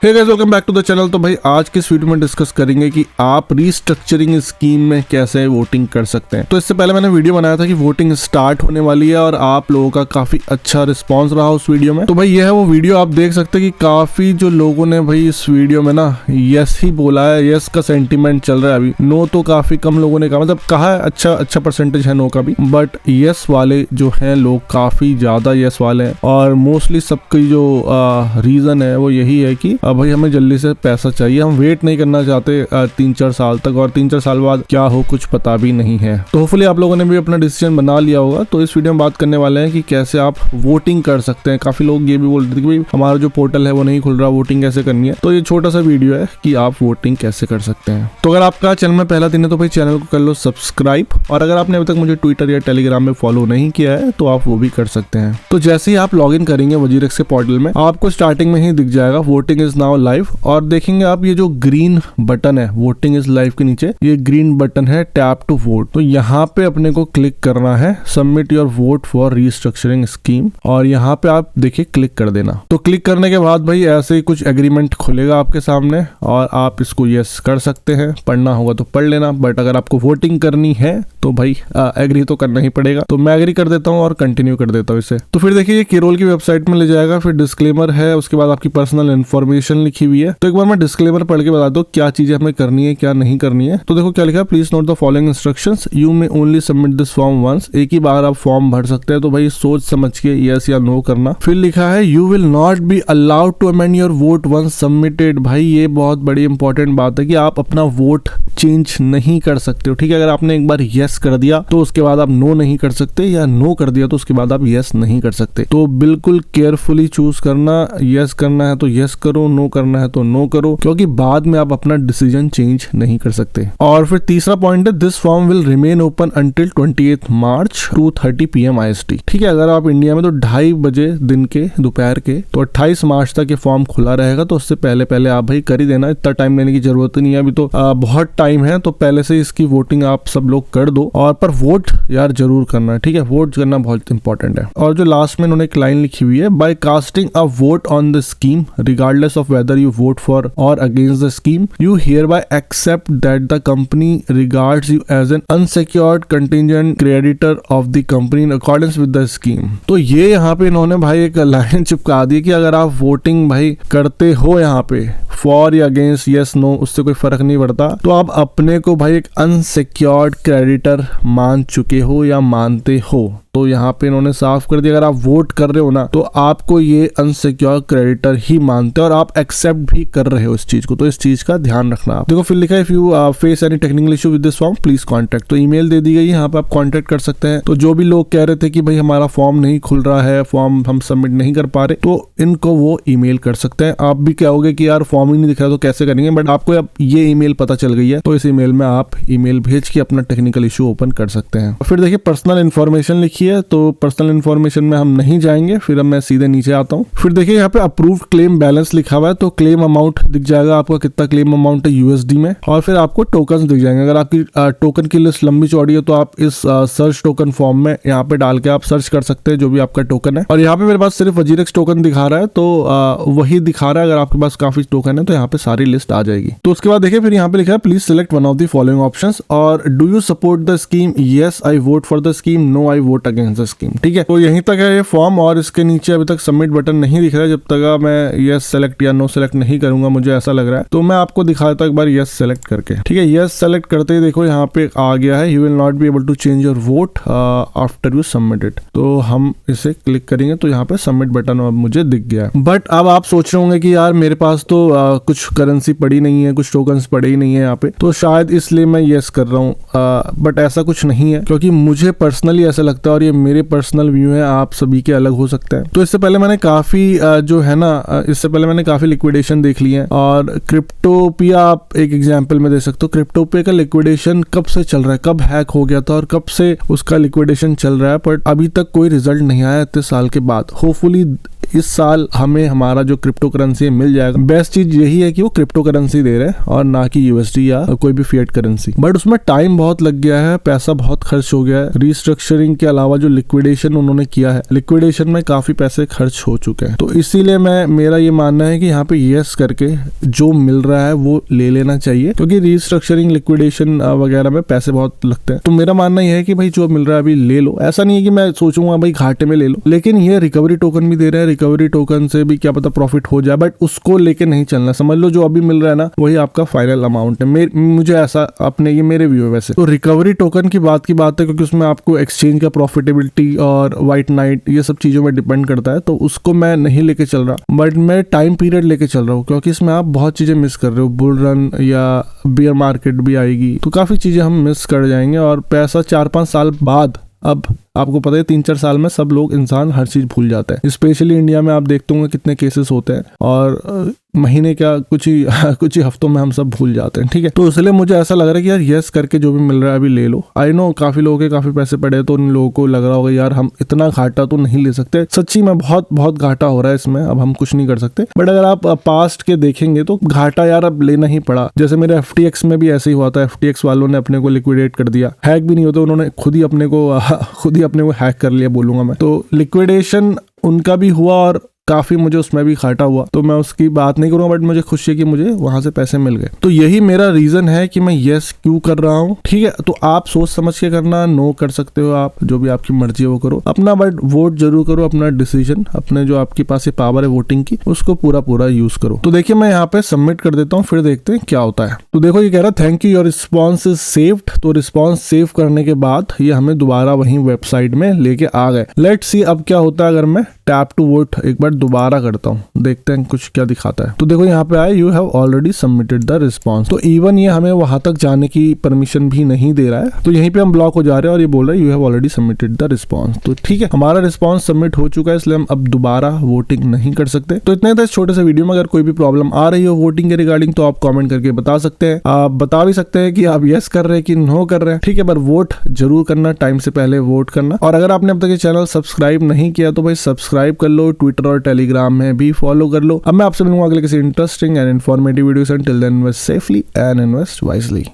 Hey guys, welcome back to the channel. तो भाई आज के इस वीडियो में डिस्कस करेंगे कि आप रीस्ट्रक्चरिंग स्कीम में कैसे वोटिंग कर सकते हैं। तो इससे पहले मैंने वीडियो बनाया था कि वोटिंग स्टार्ट होने वाली है और आप लोगों का काफी अच्छा रिस्पांस रहा उस वीडियो में। तो भाई यह है वो वीडियो, आप देख सकते हैं कि काफी जो लोगों ने भाई इस वीडियो में ना यस ही बोला है, यस का सेंटीमेंट चल रहा है। अभी नो तो काफी कम लोगों ने कहा, मतलब कहा है अच्छा परसेंटेज है नो का भी, बट यस वाले जो है लोग काफी ज्यादा यस वाले हैं। और मोस्टली सबकी जो रीजन है वो यही है कि भाई हमें जल्दी से पैसा चाहिए, हम वेट नहीं करना चाहते 3-4 साल तक, और 3-4 साल बाद क्या हो कुछ पता भी नहीं है। तो होपफुली आप लोगों ने भी अपना डिसीजन बना लिया होगा। तो इस वीडियो में बात करने वाले हैं कि कैसे आप वोटिंग कर सकते हैं। काफी लोग ये भी बोलते थे कि भाई हमारा जो पोर्टल है वो नहीं खुल रहा, वोटिंग कैसे करनी है। तो ये छोटा सा वीडियो है कि आप वोटिंग कैसे कर सकते हैं। तो अगर आपका चैनल में पहला दिन है तो भाई चैनल को कर लो सब्सक्राइब, और अगर आपने अभी तक मुझे ट्विटर या टेलीग्राम में फॉलो नहीं किया है तो आप वो भी कर सकते हैं। तो जैसे ही आप लॉग इन करेंगे वजीरेक्स के पोर्टल में, आपको स्टार्टिंग में ही दिख जाएगा वोटिंग इज नाउ लाइव, और देखेंगे आप ये जो ग्रीन बटन है वोटिंग इज लाइव के नीचे, ये ग्रीन बटन है टैप टू वोट। तो यहाँ पे अपने को क्लिक करना है submit your vote for restructuring scheme, और यहाँ पे आप देखिए क्लिक कर देना। तो क्लिक करने के बाद भाई ऐसे ही कुछ एग्रीमेंट खुलेगा आपके सामने, और आप इसको यस कर सकते हैं। पढ़ना होगा तो पढ़ लेना, बट अगर आपको वोटिंग करनी है तो भाई एग्री तो करना ही पड़ेगा। तो मैं एग्री कर देता हूँ और कंटिन्यू कर देता हूँ इसे। तो फिर देखिए ये केरोल की वेबसाइट में ले जाएगा, फिर डिस्क्लेमर है, उसके बाद आपकी पर्सनल इन्फॉर्मेशन लिखी हुई है। तो एक बार मैं डिस्क्लेमर पढ़ के बता दो क्या चीजें हमें करनी है क्या नहीं करनी है। तो देखो क्या लिखा है, please note the following instructions, you may only submit this form once. एक ही बार आप फॉर्म भर सकते हैं, तो भाई सोच समझ के यस या नो करना। फिर लिखा है you will not be allowed to amend your vote once submitted. भाई ये बहुत बड़ी इंपॉर्टेंट बात है कि आप अपना वोट चेंज नहीं कर सकते हो। ठीक है, अगर आपने एक बार यस कर दिया तो उसके बाद आप नो नहीं कर सकते, या नो कर दिया तो उसके बाद आप यस नहीं कर सकते। तो बिल्कुल केयरफुली चूज करना, यस करना है तो यस करो, नो करना है तो नो करो, क्योंकि बाद में आप अपना डिसीजन चेंज नहीं कर सकते। और फिर तीसरा पॉइंट है this form will remain open until 28 March 2:30 PM IST। ठीक है, अगर आप इंडिया में तो 2:30 बजे दिन के दोपहर के, तो 28 मार्च तक ये फॉर्म खुला रहेगा। तो उससे पहले आप भाई कर ही देना, इतना टाइम लेने की जरूरत नहीं है। अभी तो बहुत टाइम है, तो पहले से इसकी वोटिंग आप सब लोग कर दो, और पर वोट यार जरूर करना है। ठीक है, वोट करना बहुत इंपॉर्टेंट है। और जो लास्ट में उन्होंने एक लाइन लिखी हुई है, by casting a vote on the scheme regardless of whether you vote for or against the scheme, you hereby accept that the company regards you as an unsecured contingent creditor of the company in accordance with the scheme। तो ये यहाँ पे इन्होंने भाई एक line चिपका दी कि अगर आप वोटिंग भाई करते हो यहाँ पे फॉर या अगेंस्ट, यस नो, उससे कोई फर्क नहीं पड़ता, तो आप अपने को भाई एक अनसिक्योर्ड क्रेडिटर मान चुके हो या मानते हो। तो यहाँ पे इन्होंने साफ कर दिया, अगर आप वोट कर रहे हो ना तो आपको ये अनसिक्योर क्रेडिटर ही मानते हो, और आप एक्सेप्ट भी कर रहे हो इस चीज को। तो इस चीज का ध्यान रखना आप। देखो फिर लिखा है if you face any technical issue with this form please contact. तो ईमेल दे दी गई, यहाँ पे आप कॉन्टेक्ट कर सकते हैं। तो जो भी लोग कह रहे थे कि भाई हमारा फॉर्म नहीं खुल रहा है, फॉर्म हम सबमिट नहीं कर पा रहे, तो इनको वो ईमेल कर सकते हैं। आप भी कहोगे कि यार फॉर्म ही नहीं दिख रहा तो कैसे करेंगे, बट आपको अब ये ईमेल पता चल गई है, तो इस ईमेल में आप ईमेल भेज के अपना टेक्निकल इशू ओपन कर सकते हैं। फिर देखिए पर्सनल इन्फॉर्मेशन लिखी है, तो पर्सनल इन्फॉर्मेशन में हम नहीं जाएंगे, फिर अब मैं सीधे नीचे आता हूँ। फिर देखिए यहाँ पे अप्रूव्ड क्लेम बैलेंस लिखा हुआ है, तो क्लेम अमाउंट दिख जाएगा आपका, कितना क्लेम अमाउंट है USD में, और फिर आपको टोकन दिख जाएंगे। अगर आपकी टोकन की लिस्ट लंबी चौड़ी है तो आप इस सर्च टोकन फॉर्म में यहाँ पे डाल के आप सर्च कर सकते हैं जो भी आपका टोकन है। और यहाँ पे मेरे पास सिर्फ वजीरेक्स टोकन दिखा रहा है, तो वही दिखा रहा है। अगर आपके पास काफी टोकन है तो यहाँ पे सारी लिस्ट आ जाएगी। तो उसके बाद देखिए फिर यहाँ पे लिखा है please select one of the following options, और do you support the scheme, yes I vote for the scheme, no I vote against the scheme. ठीक है, तो यहीं तक है ये फॉर्म, और इसके नीचे अभी तक सबमिट बटन नहीं दिख रहा है। जब तक मैं यस सेलेक्ट या नो सेलेक्ट नहीं करूंगा, मुझे ऐसा लग रहा है, तो मैं आपको दिखा देता हूं एक बार यस सेलेक्ट करके। ठीक है, यस सेलेक्ट करते ही देखो यहाँ पे आ गया है you will not be able to change your vote after you submit it. तो हम इसे क्लिक करेंगे तो यहाँ पे सबमिट बटन अब मुझे दिख गया है। बट अब आप सोच रहे होंगे कि यार मेरे पास तो कुछ करेंसी पड़ी नहीं है, कुछ टोकन्स पड़े ही नहीं है यहाँ पे, तो शायद इसलिए मैं यस कर रहा हूँ। बट ऐसा कुछ नहीं है, क्योंकि मुझे पर्सनली ऐसा लगता है, और ये मेरे पर्सनल व्यू है, आप सभी के अलग हो सकते हैं। तो इससे पहले मैंने काफी जो है ना, इससे पहले मैंने काफी लिक्विडेशन देख ली है, और क्रिप्टोपिया आप एक एग्जांपल में दे सकते हो। क्रिप्टोपिया का लिक्विडेशन कब से चल रहा है, कब हैक हो गया था और कब से उसका लिक्विडेशन चल रहा है, बट अभी तक कोई रिजल्ट नहीं आया इतने साल के बाद। होपफुली इस साल हमें हमारा जो क्रिप्टो करेंसी मिल जाएगा, बेस्ट चीज यही है कि वो क्रिप्टो करेंसी दे रहे हैं और ना कि यूएसडी या कोई भी फिएट करेंसी। बट उसमें टाइम बहुत लग गया है, पैसा बहुत खर्च हो गया है। रीस्ट्रक्चरिंग के अलावा जो लिक्विडेशन उन्होंने किया है, लिक्विडेशन में काफी पैसे खर्च हो चुके हैं। तो इसीलिए मेरा ये मानना है कि यहाँ पे यस करके जो मिल रहा है वो ले लेना चाहिए, क्योंकि रीस्ट्रक्चरिंग लिक्विडेशन वगैरह में पैसे बहुत लगते हैं। तो मेरा मानना यह है कि भाई जो मिल रहा है अभी ले लो। ऐसा नहीं है कि मैं सोचूंगा भाई घाटे में ले लो, लेकिन ये रिकवरी टोकन भी दे रहा है, रिकवरी टोकन से भी क्या पता प्रॉफिट हो जाए, बट उसको लेके नहीं चलना। समझ लो जो अभी मिल रहा है ना वही आपका फाइनल अमाउंट है। मुझे ऐसा अपने ये मेरे व्यू है। वैसे तो रिकवरी टोकन की बात है, क्योंकि उसमें आपको एक्सचेंज का प्रॉफिटेबिलिटी और व्हाइट नाइट ये सब चीजों में डिपेंड करता है, तो उसको मैं नहीं लेके चल रहा, बट मैं टाइम पीरियड लेके चल रहा हूँ, क्योंकि इसमें आप बहुत चीजें मिस कर रहे हो। बुल रन या बियर मार्केट भी आएगी, तो काफी चीजें हम मिस कर जाएंगे और पैसा 4-5 साल बाद, अब आपको पता है 3-4 साल में सब लोग इंसान हर चीज भूल जाता है। स्पेशली इंडिया में आप देखते होंगे कितने केसेस होते हैं और महीने क्या कुछ ही हफ्तों में हम सब भूल जाते हैं। ठीक है, तो इसलिए मुझे ऐसा लग रहा है कि यार यस करके जो भी मिल रहा है अभी ले लो। आई नो काफी लोगों के काफी पैसे पड़े, तो उन लोगों को लग रहा होगा यार हम इतना घाटा तो नहीं ले सकते। सच्ची में बहुत घाटा हो रहा है इसमें, अब हम कुछ नहीं कर सकते। बट अगर आप पास्ट के देखेंगे तो घाटा यार अब लेना ही पड़ा। जैसे मेरे FTX में भी ऐसे ही हुआ था। FTX वालों ने अपने को लिक्विडेट कर दिया, हैक भी नहीं होता, उन्होंने खुद ही अपने को हैक कर लिया बोलूंगा मैं। तो लिक्विडेशन उनका भी हुआ और काफी मुझे उसमें भी घाटा हुआ, तो मैं उसकी बात नहीं करूंगा, बट मुझे खुशी है कि मुझे वहां से पैसे मिल गए। तो यही मेरा रीजन है कि मैं यस क्यों कर रहा हूँ। ठीक है, तो आप सोच समझ के करना, नो कर सकते हो आप, जो भी आपकी मर्जी है वो करो अपना, बट वोट जरूर करो। अपना डिसीजन, अपने जो आपके पास ये पावर है वोटिंग की, उसको पूरा यूज करो। तो देखिए मैं यहाँ पे सबमिट कर देता हूँ, फिर देखते हैं क्या होता है। तो देखो ये कह रहा है thank you your response is saved. तो रिस्पॉन्स सेव करने के बाद ये हमें दोबारा वही वेबसाइट में लेके आ गए। लेट्स सी अब क्या होता है अगर मैं टैप टू वोट एक बार दोबारा करता हूँ, देखते हैं कुछ क्या दिखाता है। तो देखो यहाँ पे आया you have already submitted the response. तो इवन ये हमें वहां तक जाने की परमिशन भी नहीं दे रहा है, तो यहीं पे हम ब्लॉक हो जा रहे हैं और ये बोल रहा है you have already submitted the response. तो ठीक है, हमारा रिस्पॉन्स सबमिट हो चुका है, इसलिए हम अब दोबारा वोटिंग नहीं कर सकते। तो इतना था इस छोटे से वीडियो में। अगर कोई भी प्रॉब्लम आ रही हो वोटिंग के रिगार्डिंग तो आप कॉमेंट करके बता सकते हैं। आप बता भी सकते हैं कि आप यस कर रहे हैं कि नो कर रहे हैं। ठीक है, पर वोट जरूर करना, टाइम से पहले वोट करना। और अगर आपने अब तक ये चैनल सब्सक्राइब नहीं किया तो भाई सब्सक्राइब कर लो, ट्विटर और टेलीग्राम में भी फॉलो कर लो। अब मैं आपसे मिलूंगा अगले किसी इंटरेस्टिंग एंड इन्फॉर्मेटिव वीडियो से। Till then invest safely and invest wisely.